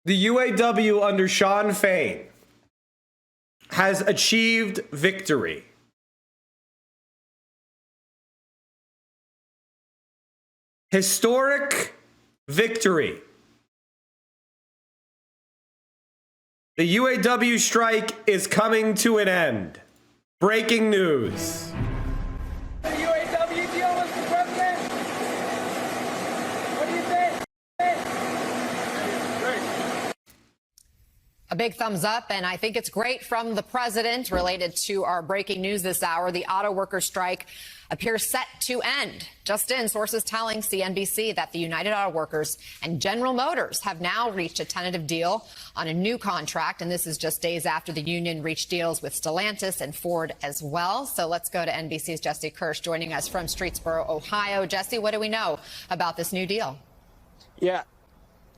The UAW under Sean Fain has achieved victory. Historic victory. The UAW strike is coming to an end. Breaking news. The UAW deal with the president. What do you think? Great. A big thumbs up, and I think it's great from the president related to our breaking news this hour. The auto workers strike appears set to end. Just in, sources telling CNBC that the United Auto Workers and General Motors have now reached a tentative deal on a new contract, and this is just days after the union reached deals with Stellantis and Ford as well. So let's go to NBC's Jesse Kirsch joining us from Streetsboro, Ohio. Jesse, what do we know about this new deal?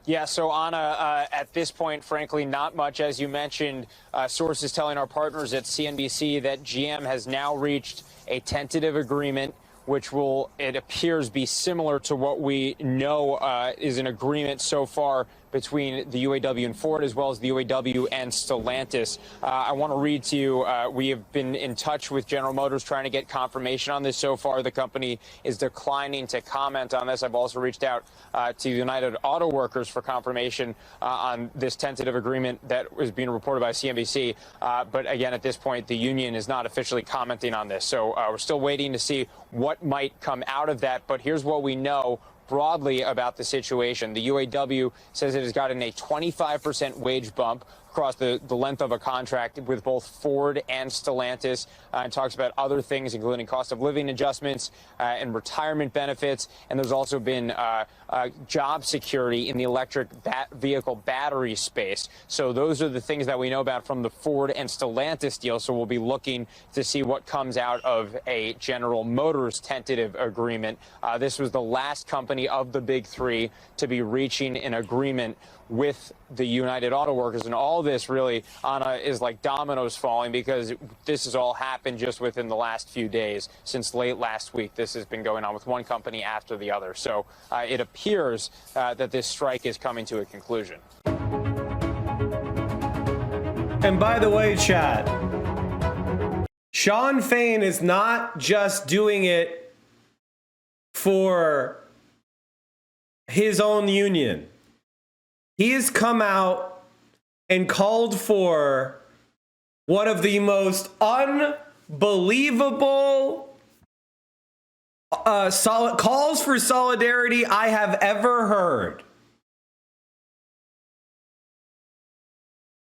Yeah, so Anna, at this point, frankly, not much. As you mentioned, sources telling our partners at CNBC that GM has now reached a tentative agreement, which will, it appears, be similar to what we know is an agreement so far between the UAW and Ford, as well as the UAW and Stellantis. I want to read to you, we have been in touch with General Motors trying to get confirmation on this. So far, the company is declining to comment on this. I've also reached out to United Auto Workers for confirmation on this tentative agreement that was being reported by CNBC. But again, at this point, the union is not officially commenting on this. So we're still waiting to see what might come out of that. But here's what we know broadly about the situation. The UAW says it has gotten a 25% wage bump across the length of a contract with both Ford and Stellantis, and talks about other things, including cost of living adjustments and retirement benefits. And there's also been job security in the electric vehicle battery space. So those are the things that we know about from the Ford and Stellantis deal. So we'll be looking to see what comes out of a General Motors tentative agreement. This was the last company of the big three to be reaching an agreement with the United Auto Workers. And all this really, Anna, is like dominoes falling, because this has all happened just within the last few days. Since late last week, this has been going on with one company after the other. So it appears that this strike is coming to a conclusion. And by the way, chat, Sean Fain is not just doing it for his own union. He has come out and called for one of the most unbelievable calls for solidarity I have ever heard.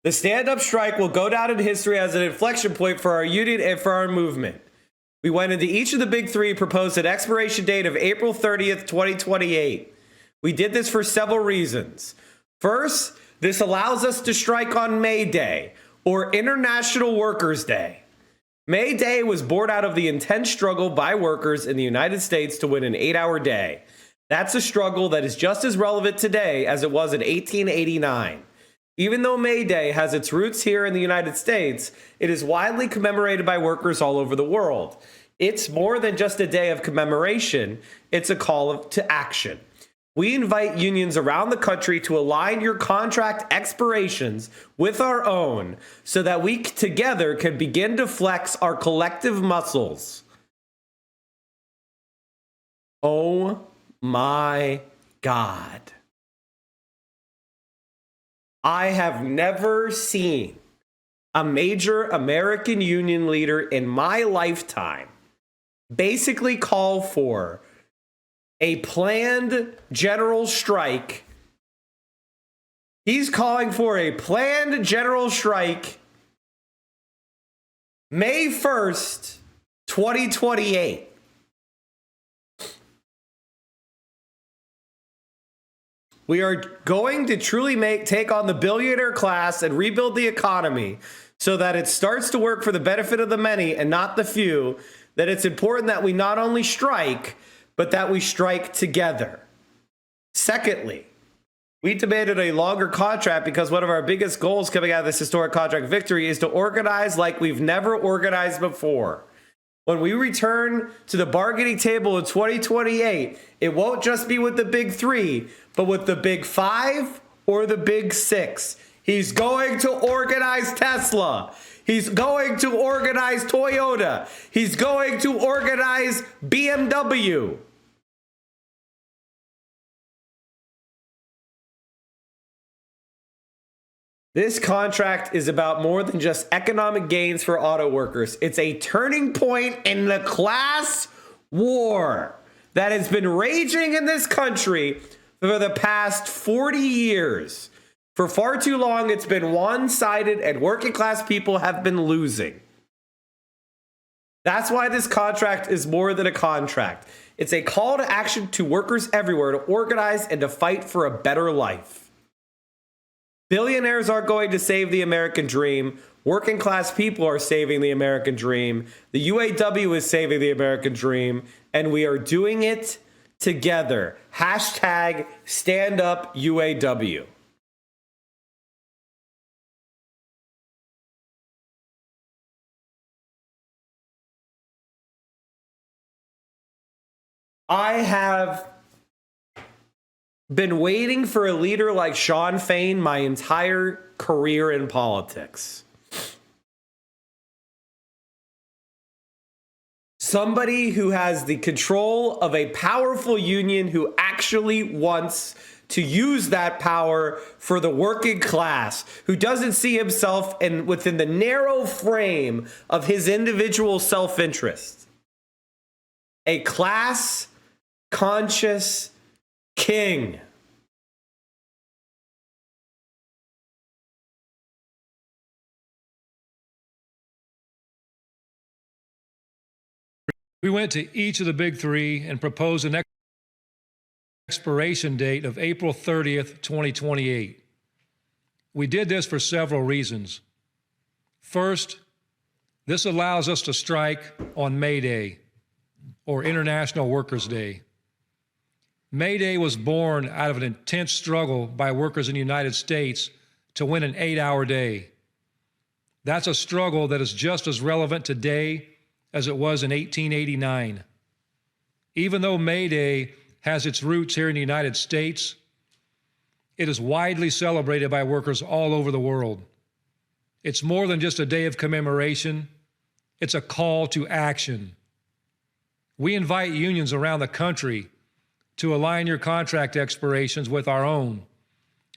The stand-up strike will go down in history as an inflection point for our union and for our movement. We went into each of the big three, proposed an expiration date of April 30th, 2028. We did this for several reasons. First, this allows us to strike on May Day, or International Workers' Day. May Day was born out of the intense struggle by workers in the United States to win an 8-hour day. That's a struggle that is just as relevant today as it was in 1889. Even though May Day has its roots here in the United States, it is widely commemorated by workers all over the world. It's more than just a day of commemoration, it's a call to action. We invite unions around the country to align your contract expirations with our own so that we together can begin to flex our collective muscles. Oh my God. I have never seen a major American union leader in my lifetime basically call for a planned general strike. He's calling for a planned general strike May 1st, 2028. We are going to truly take on the billionaire class and rebuild the economy so that it starts to work for the benefit of the many and not the few. That it's important that we not only strike, but that we strike together. Secondly, we demanded a longer contract because one of our biggest goals coming out of this historic contract victory is to organize like we've never organized before. When we return to the bargaining table in 2028, it won't just be with the big three, but with the big five or the big six. He's going to organize Tesla. He's going to organize Toyota. He's going to organize BMW. This contract is about more than just economic gains for auto workers. It's a turning point in the class war that has been raging in this country for the past 40 years. For far too long, it's been one-sided, and working class people have been losing. That's why this contract is more than a contract. It's a call to action to workers everywhere to organize and to fight for a better life. Billionaires aren't going to save the American dream. Working class people are saving the American dream. The UAW is saving the American dream. And we are doing it together. Hashtag stand up UAW. I have been waiting for a leader like Sean Fain my entire career in politics. Somebody who has the control of a powerful union who actually wants to use that power for the working class, who doesn't see himself within the narrow frame of his individual self-interest. A class-conscious king. We went to each of the big three and proposed an expiration date of April 30th, 2028. We did this for several reasons. First, this allows us to strike on May Day, or International Workers' Day. May Day was born out of an intense struggle by workers in the United States to win an 8-hour day. That's a struggle that is just as relevant today as it was in 1889. Even though May Day has its roots here in the United States, it is widely celebrated by workers all over the world. It's more than just a day of commemoration, it's a call to action. We invite unions around the country to align your contract expirations with our own,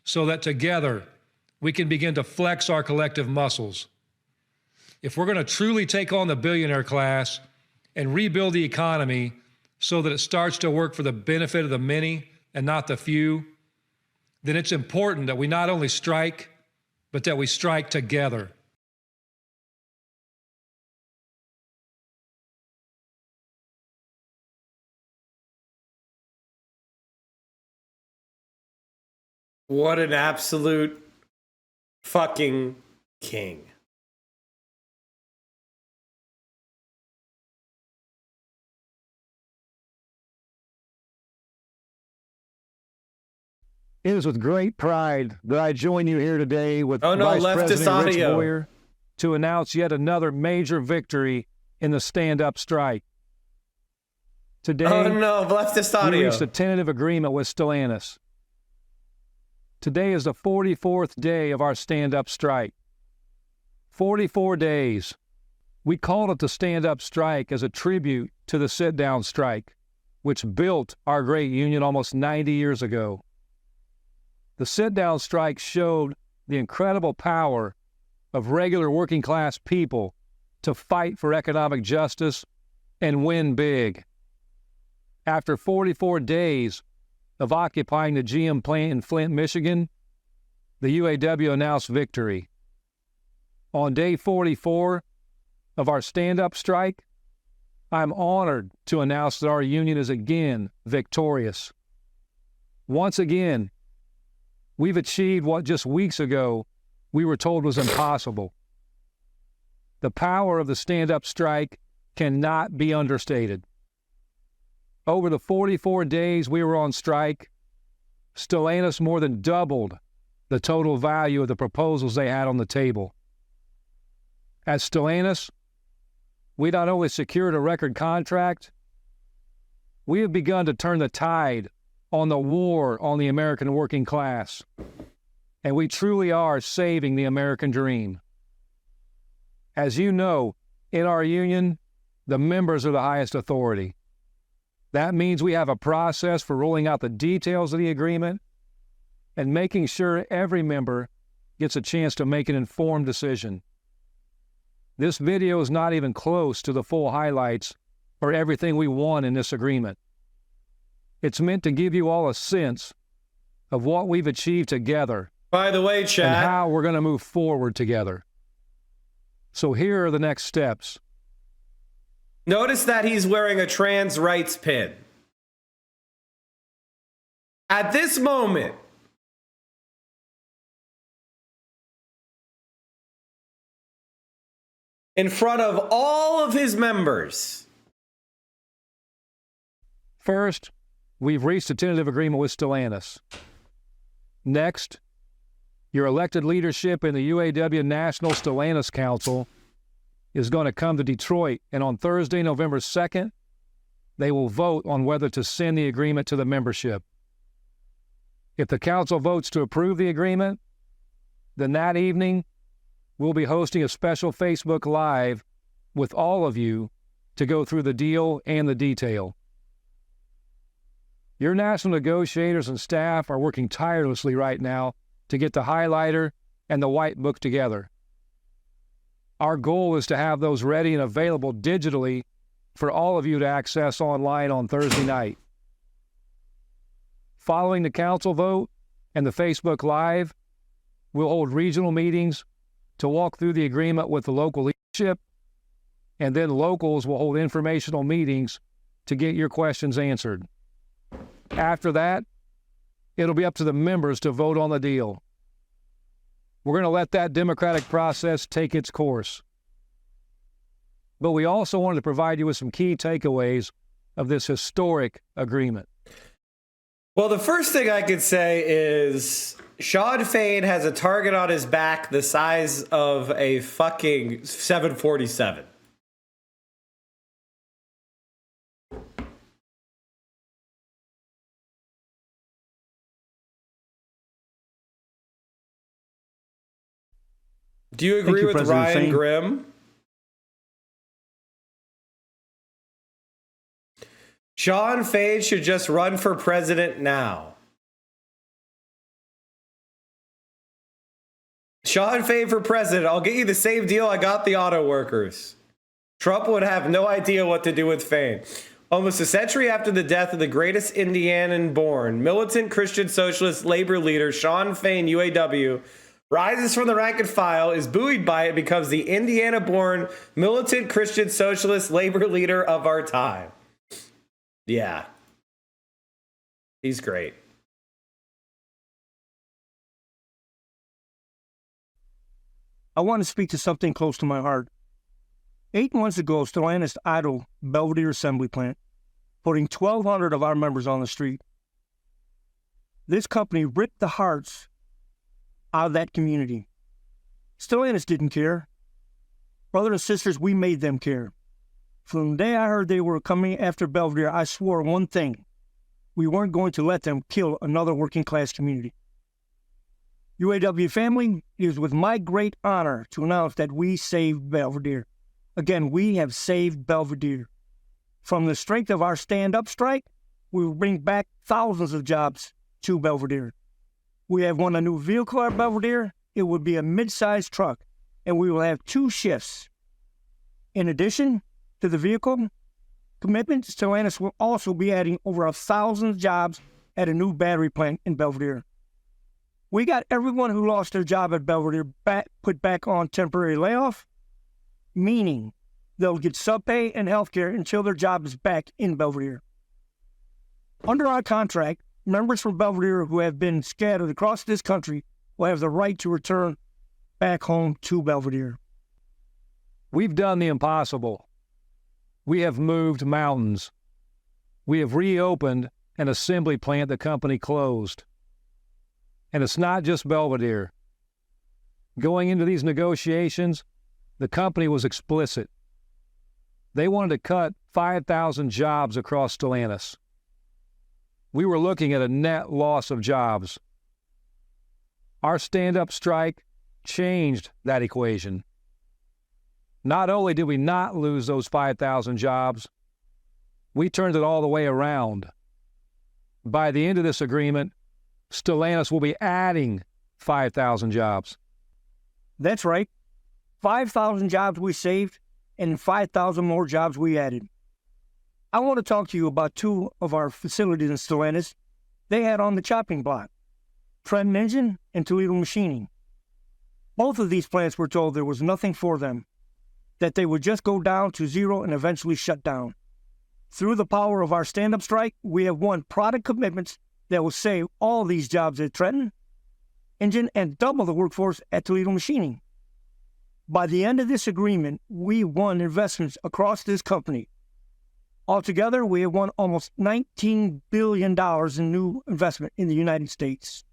so that together we can begin to flex our collective muscles. If we're going to truly take on the billionaire class and rebuild the economy so that it starts to work for the benefit of the many and not the few, then it's important that we not only strike, but that we strike together. What an absolute fucking king. It is with great pride that I join you here today with Vice President Rich Boyer to announce yet another major victory in the stand-up strike. Today, we reached a tentative agreement with Stellantis. Today is the 44th day of our stand-up strike. 44 days. We called it the stand-up strike as a tribute to the sit-down strike, which built our great union almost 90 years ago. The sit-down strike showed the incredible power of regular working-class people to fight for economic justice and win big. After 44 days of occupying the GM plant in Flint, Michigan, the UAW announced victory. On day 44 of our stand-up strike, I'm honored to announce that our union is again victorious. Once again, we've achieved what just weeks ago we were told was impossible. The power of the stand-up strike cannot be understated. Over the 44 days we were on strike, Stellantis more than doubled the total value of the proposals they had on the table. At Stellantis, we not only secured a record contract, we have begun to turn the tide on the war on the American working class. and we truly are saving the American dream. As you know, in our union, the members are the highest authority. That means we have a process for rolling out the details of the agreement and making sure every member gets a chance to make an informed decision. This video is not even close to the full highlights or everything we want in this agreement. It's meant to give you all a sense of what we've achieved together. By the way, chat, and how we're going to move forward together. So here are the next steps. Notice that he's wearing a trans rights pin. At this moment, in front of all of his members. First, we've reached a tentative agreement with Stellantis. Next, your elected leadership in the UAW National Stellantis Council is going to come to Detroit, and on Thursday, November 2nd, they will vote on whether to send the agreement to the membership. If the council votes to approve the agreement, then that evening, we'll be hosting a special Facebook Live with all of you to go through the deal and the detail. Your national negotiators and staff are working tirelessly right now to get the highlighter and the white book together. Our goal is to have those ready and available digitally for all of you to access online on Thursday night. Following the council vote and the Facebook Live, we'll hold regional meetings to walk through the agreement with the local leadership, and then locals will hold informational meetings to get your questions answered. After that, it'll be up to the members to vote on the deal. We're going to let that democratic process take its course. But we also wanted to provide you with some key takeaways of this historic agreement. Well, the first thing I could say is Sean Fain has a target on his back the size of a fucking 747. Do you agree with President Ryan Fain. Grimm? Sean Fain should just run for president now. Sean Fain for president. I'll get you the same deal I got the auto workers. Trump would have no idea what to do with Fain. Almost a century after the death of the greatest Indianan-born, militant Christian socialist labor leader Sean Fain, UAW, rises from the rank and file, is buoyed by it, becomes the Indiana-born militant Christian socialist labor leader of our time. Yeah. He's great. I want to speak to something close to my heart. 8 months ago, Stellantis idled Belvedere Assembly Plant, putting 1,200 of our members on the street. This company ripped the hearts out of that community. Stellantis didn't care. Brothers and sisters, we made them care. From the day I heard they were coming after Belvedere, I swore one thing. We weren't going to let them kill another working class community. UAW family, it is with my great honor to announce that we saved Belvedere. Again, we have saved Belvedere. From the strength of our stand-up strike, we will bring back thousands of jobs to Belvedere. We have won a new vehicle at Belvedere. It will be a mid-sized truck, and we will have 2 shifts. In addition to the vehicle commitment, Stellantis will also be adding over 1,000 jobs at a new battery plant in Belvedere. We got everyone who lost their job at Belvedere put back on temporary layoff, meaning they'll get sub-pay and health care until their job is back in Belvedere. Under our contract, members from Belvedere who have been scattered across this country will have the right to return back home to Belvedere. We've done the impossible. We have moved mountains. We have reopened an assembly plant the company closed. And it's not just Belvedere. Going into these negotiations, the company was explicit. They wanted to cut 5,000 jobs across Stellantis. We were looking at a net loss of jobs. Our stand-up strike changed that equation. Not only did we not lose those 5,000 jobs, we turned it all the way around. By the end of this agreement, Stellantis will be adding 5,000 jobs. That's right. 5,000 jobs we saved and 5,000 more jobs we added. I want to talk to you about two of our facilities in Stellantis they had on the chopping block, Trenton Engine and Toledo Machining. Both of these plants were told there was nothing for them, that they would just go down to zero and eventually shut down. Through the power of our stand-up strike, we have won product commitments that will save all these jobs at Trenton Engine and double the workforce at Toledo Machining. By the end of this agreement, we won investments across this company. Altogether, we have won almost $19 billion in new investment in the United States.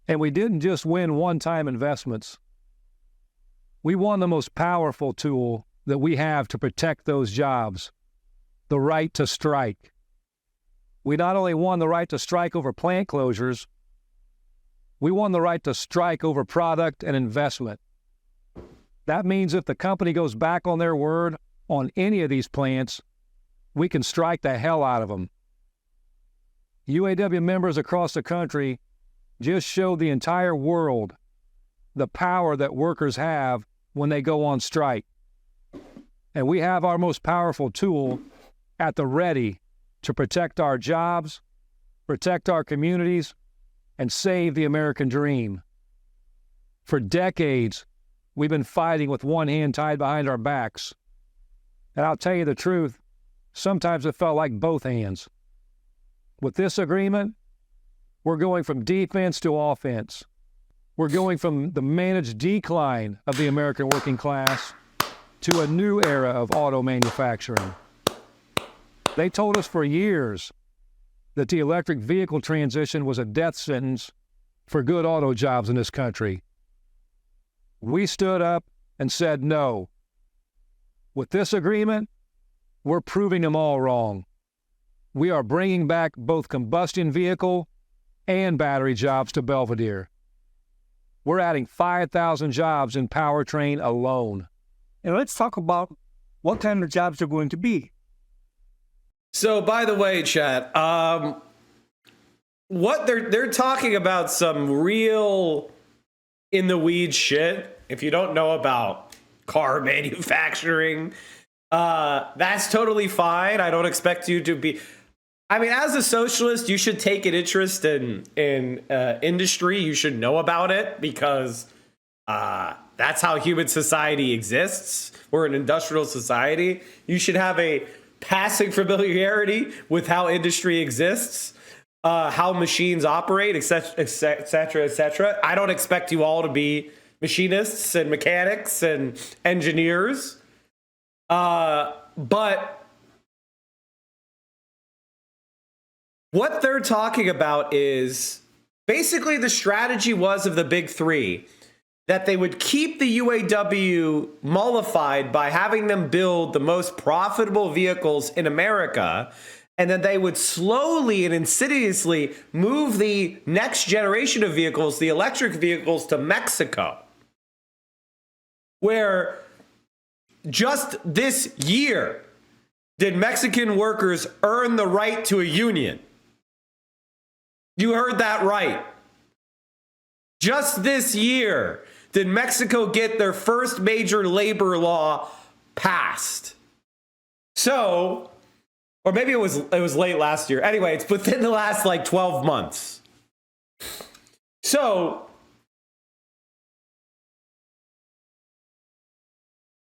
And we didn't just win one-time investments. We won the most powerful tool that we have to protect those jobs, the right to strike. We not only won the right to strike over plant closures, we won the right to strike over product and investment. That means if the company goes back on their word on any of these plants, we can strike the hell out of them. UAW members across the country just showed the entire world the power that workers have when they go on strike. And we have our most powerful tool at the ready to protect our jobs, protect our communities, and save the American dream. For decades, we've been fighting with one hand tied behind our backs. And I'll tell you the truth, sometimes it felt like both hands. With this agreement, we're going from defense to offense. We're going from the managed decline of the American working class to a new era of auto manufacturing. They told us for years that the electric vehicle transition was a death sentence for good auto jobs in this country. We stood up and said no. With this agreement, we're proving them all wrong. We are bringing back both combustion vehicle and battery jobs to Belvidere. We're adding 5,000 jobs in powertrain alone. And let's talk about what kind of jobs they're going to be. So, by the way, chat, what they're talking about some real in the weeds shit. If you don't know about car manufacturing, that's totally fine. I don't expect you to be. I mean, as a socialist, you should take an interest in industry. You should know about it because that's how human society exists. We're an industrial society. You should have a passing familiarity with how industry exists, how machines operate, etc., etc., etc. I don't expect you all to be machinists and mechanics and engineers, but what they're talking about is basically the strategy was of the big three that they would keep the UAW mollified by having them build the most profitable vehicles in America, and then they would slowly and insidiously move the next generation of vehicles, the electric vehicles, to Mexico, where just this year did Mexican workers earn the right to a union. You heard that right. Just this year did Mexico get their first major labor law passed. So, or maybe it was late last year. Anyway, it's within the last 12 months. So,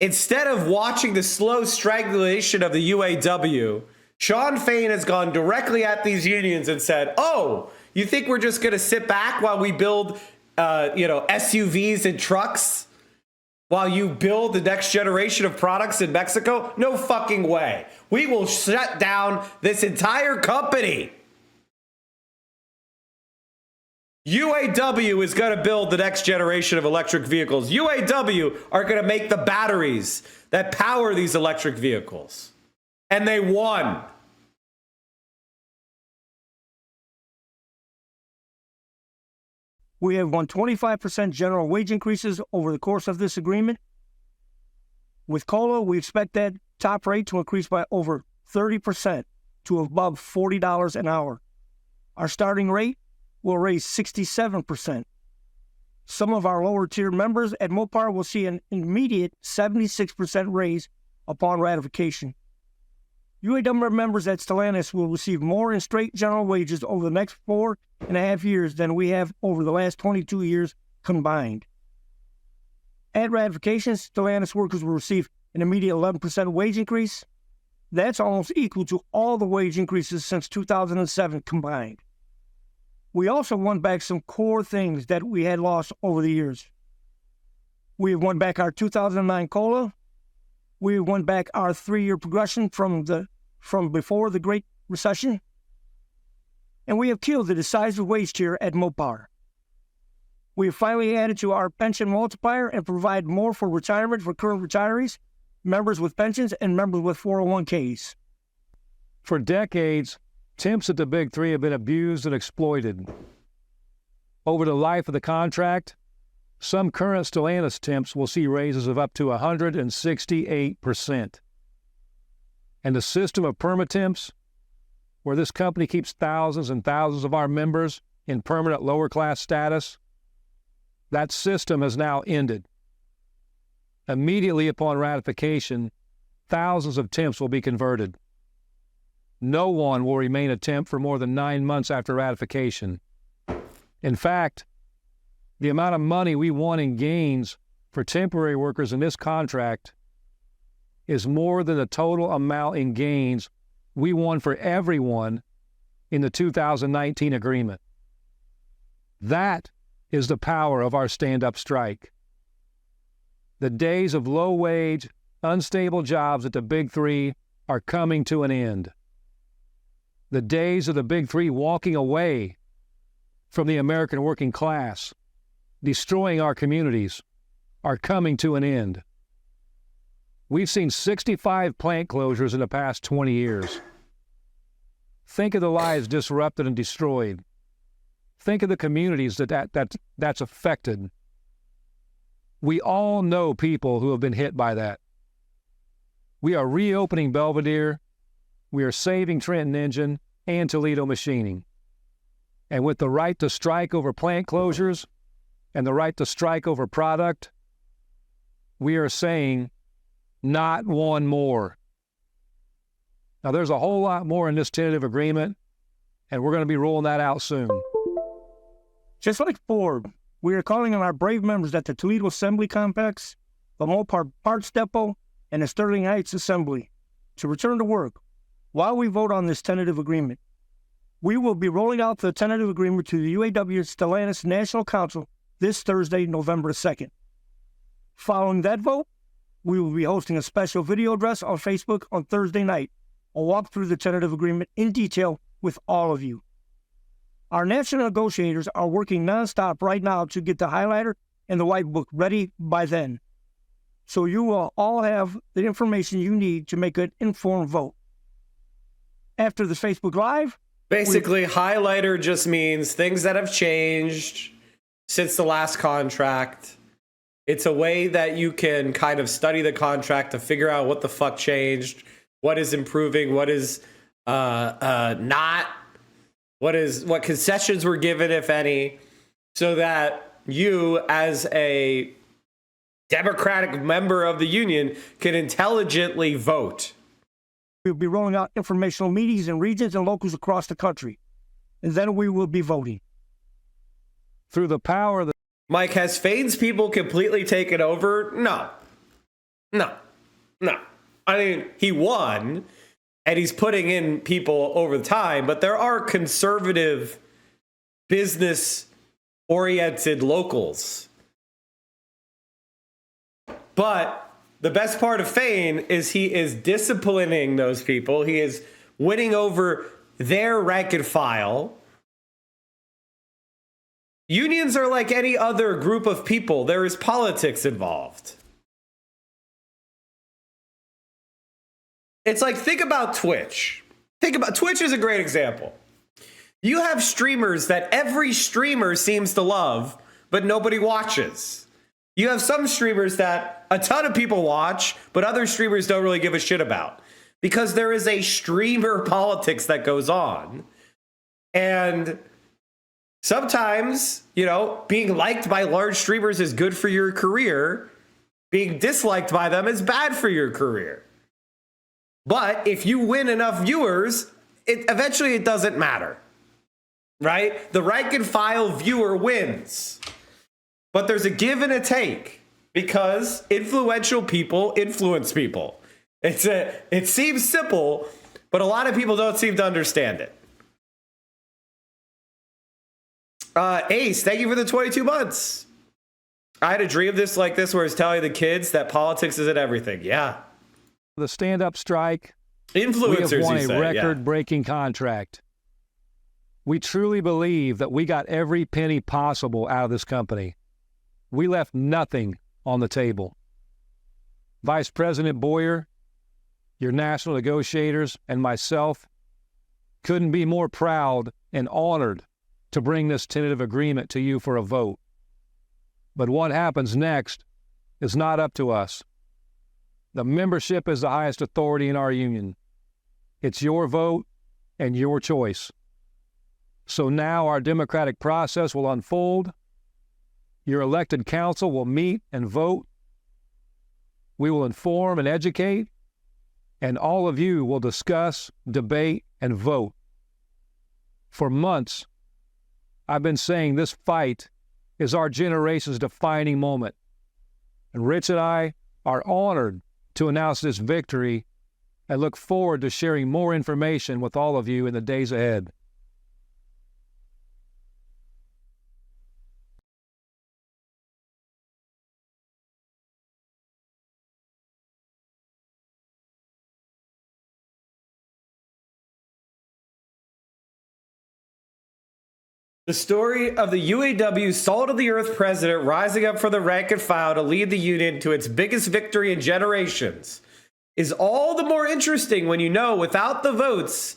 instead of watching the slow strangulation of the UAW, Sean Fain has gone directly at these unions and said, "Oh, you think we're just going to sit back while we build, SUVs and trucks, while you build the next generation of products in Mexico? No fucking way. We will shut down this entire company. UAW is going to build the next generation of electric vehicles. UAW are going to make the batteries that power these electric vehicles." And they won. We have won 25% general wage increases over the course of this agreement. With COLA, we expect that top rate to increase by over 30% to above $40 an hour. Our starting rate will raise 67%. Some of our lower tier members at Mopar will see an immediate 76% raise upon ratification. UAW members at Stellantis will receive more in straight general wages over the next 4.5 years than we have over the last 22 years combined. At ratification, Stellantis workers will receive an immediate 11% wage increase. That's almost equal to all the wage increases since 2007 combined. We also won back some core things that we had lost over the years. We have won back our 2009 COLA. We have won back our 3-year progression from before the Great Recession. And we have killed the decisive wage tier at Mopar. We have finally added to our pension multiplier and provide more for retirement for current retirees, members with pensions, and members with 401ks. For decades, temps at the Big Three have been abused and exploited. Over the life of the contract, some current Stellantis temps will see raises of up to 168%. And the system of permatemps, where this company keeps thousands and thousands of our members in permanent lower class status, that system has now ended. Immediately upon ratification, thousands of temps will be converted. No one will remain a temp for more than 9 months after ratification. In fact, the amount of money we won in gains for temporary workers in this contract is more than the total amount in gains we won for everyone in the 2019 agreement. That is the power of our stand-up strike. The days of low-wage, unstable jobs at the Big Three are coming to an end. The days of the Big Three walking away from the American working class, destroying our communities, are coming to an end. We've seen 65 plant closures in the past 20 years. Think of the lives disrupted and destroyed. Think of the communities that's affected. We all know people who have been hit by that. We are reopening Belvedere. We are saving Trenton Engine and Toledo Machining. And with the right to strike over plant closures and the right to strike over product, we are saying not one more. Now, there's a whole lot more in this tentative agreement, and we're going to be rolling that out soon. Just like Ford, we are calling on our brave members at the Toledo Assembly Complex, the Mopar Parts Depot, and the Sterling Heights Assembly to return to work while we vote on this tentative agreement. We will be rolling out the tentative agreement to the UAW Stellantis National Council this Thursday, November 2nd. Following that vote, we will be hosting a special video address on Facebook on Thursday night. I'll walk through the tentative agreement in detail with all of you. Our national negotiators are working nonstop right now to get the highlighter and the white book ready by then. So you will all have the information you need to make an informed vote. After the Facebook Live, basically, highlighter just means things that have changed since the last contract. It's a way that you can kind of study the contract to figure out what the fuck changed, what is improving, what is not, what concessions were given, if any, so that you, as a Democratic member of the union, can intelligently vote. We'll be rolling out informational meetings in regions and locals across the country, and then we will be voting. Through the power of the... Mike, has Fain's people completely taken over? No. I mean, he won, and he's putting in people over the time, but there are conservative, business-oriented locals. But the best part of Fain is he is disciplining those people. He is winning over their rank and file. Unions are like any other group of people. There is politics involved. It's like, think about Twitch. Twitch is a great example. You have streamers that every streamer seems to love, but nobody watches. You have some streamers that a ton of people watch, but other streamers don't really give a shit about. Because there is a streamer politics that goes on. And sometimes, you know, being liked by large streamers is good for your career. Being disliked by them is bad for your career. But if you win enough viewers, eventually it doesn't matter. Right? The rank and file viewer wins. But there's a give and a take because influential people influence people. It seems simple, but a lot of people don't seem to understand it. Ace, thank you for the 22 months. I had a dream like this where it's telling the kids that politics isn't everything. Yeah. The stand-up strike, influencers, we have won a record-breaking contract. We truly believe that we got every penny possible out of this company. We left nothing on the table. Vice President Boyer, your national negotiators, and myself couldn't be more proud and honored to bring this tentative agreement to you for a vote. But what happens next is not up to us. The membership is the highest authority in our union. It's your vote and your choice. So now our democratic process will unfold. Your elected council will meet and vote. We will inform and educate, and all of you will discuss, debate, and vote. For months, I've been saying this fight is our generation's defining moment. And Rich and I are honored to announce this victory and look forward to sharing more information with all of you in the days ahead. The story of the UAW salt of the earth president rising up from the rank and file to lead the union to its biggest victory in generations is all the more interesting when you know without the votes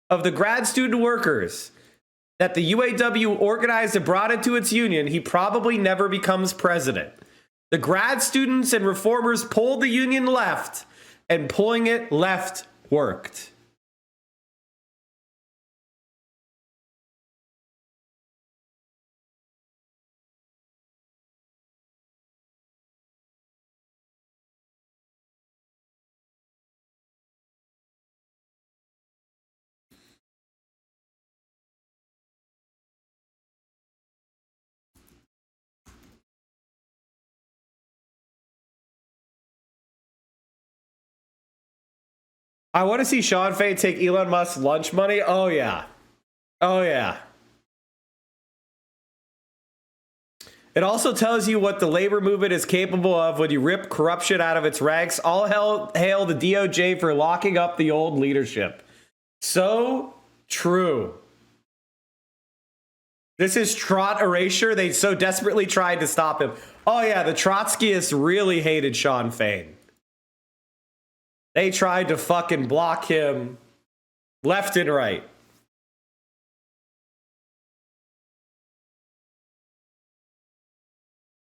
of the grad student workers that the UAW organized and brought into its union, he probably never becomes president. The grad students and reformers pulled the union left, and pulling it left worked. I want to see Sean Fay take Elon Musk's lunch money. Oh, yeah. Oh, yeah. It also tells you what the labor movement is capable of when you rip corruption out of its ranks. All hail the DOJ for locking up the old leadership. So true. This is Trot erasure. They so desperately tried to stop him. Oh, yeah, the Trotskyists really hated Sean Fain. They tried to fucking block him left and right.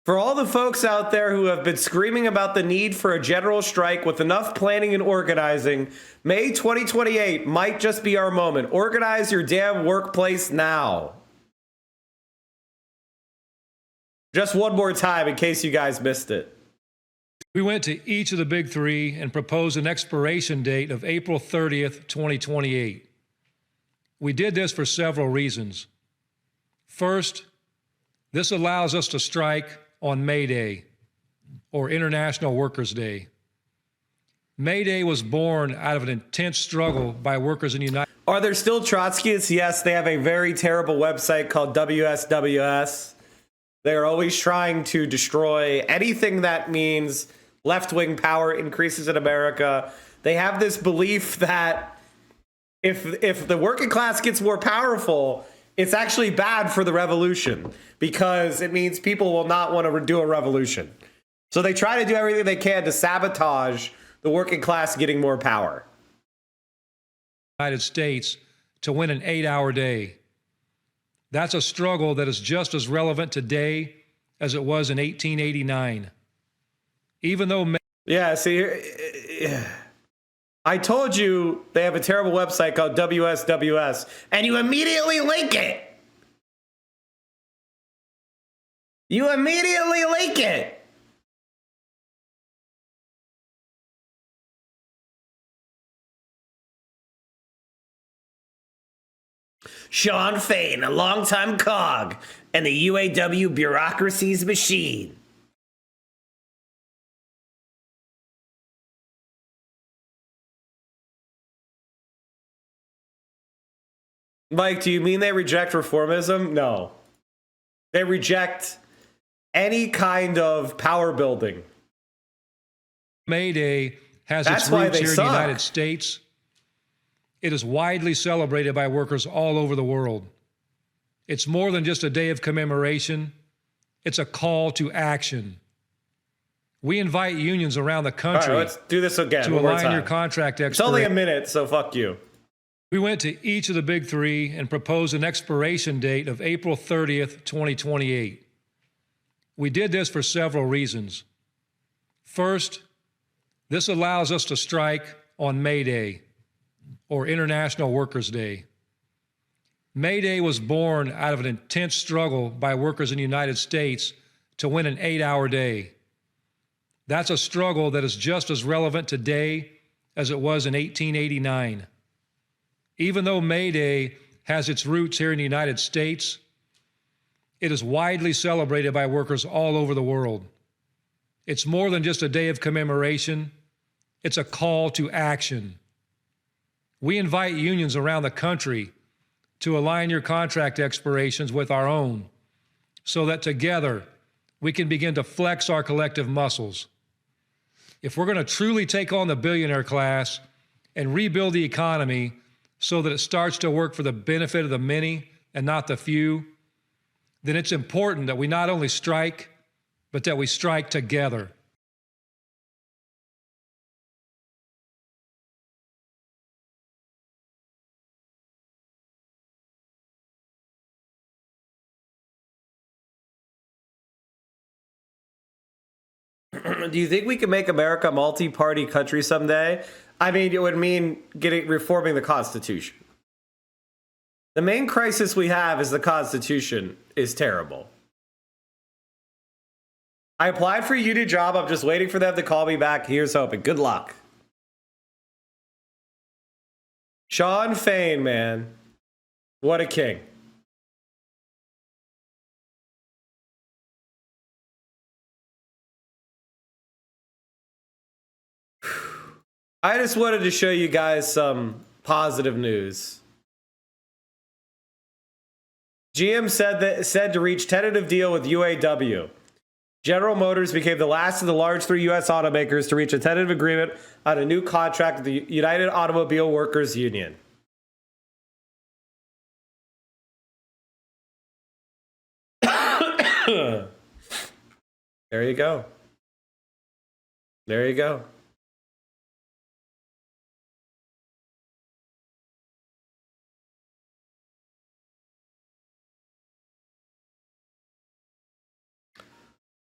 For all the folks out there who have been screaming about the need for a general strike with enough planning and organizing, May 2028 might just be our moment. Organize your damn workplace now. Just one more time in case you guys missed it. We went to each of the big three and proposed an expiration date of April 30th, 2028. We did this for several reasons. First, this allows us to strike on May Day, or International Workers' Day. May Day was born out of an intense struggle by workers in the United States. Are there still Trotskyists? Yes, they have a very terrible website called WSWS. They are always trying to destroy anything that means left-wing power increases in America. They have this belief that if the working class gets more powerful, it's actually bad for the revolution because it means people will not want to do a revolution. So they try to do everything they can to sabotage the working class getting more power. United States to win an 8-hour day. That's a struggle that is just as relevant today as it was in 1889. Even though... Yeah, see, I told you they have a terrible website called WSWS, and you immediately link it. You immediately link it. Sean Fain, a longtime cog in the UAW bureaucracy's machine. Mike, do you mean they reject reformism? No. They reject any kind of power building. May Day has its roots here in the United States. It is widely celebrated by workers all over the world. It's more than just a day of commemoration. It's a call to action. We invite unions around the country. All right, let's do this again. To align your contract expiration. It's only a minute, so fuck you. We went to each of the big three and proposed an expiration date of April 30th, 2028. We did this for several reasons. First, this allows us to strike on May Day, or International Workers' Day. May Day was born out of an intense struggle by workers in the United States to win an 8-hour day. That's a struggle that is just as relevant today as it was in 1889. Even though May Day has its roots here in the United States, it is widely celebrated by workers all over the world. It's more than just a day of commemoration. It's a call to action. We invite unions around the country to align your contract expirations with our own so that together we can begin to flex our collective muscles. If we're going to truly take on the billionaire class and rebuild the economy so that it starts to work for the benefit of the many and not the few, then it's important that we not only strike, but that we strike together. Do you think we can make America a multi-party country someday? I mean, it would mean reforming the Constitution. The main crisis we have is the Constitution is terrible. I applied for a union job. I'm just waiting for them to call me back. Here's hoping. Good luck. Sean Fain, man. What a king. I just wanted to show you guys some positive news. GM said to reach tentative deal with UAW. General Motors became the last of the large 3 U.S. automakers to reach a tentative agreement on a new contract with the United Automobile Workers Union. There you go. There you go.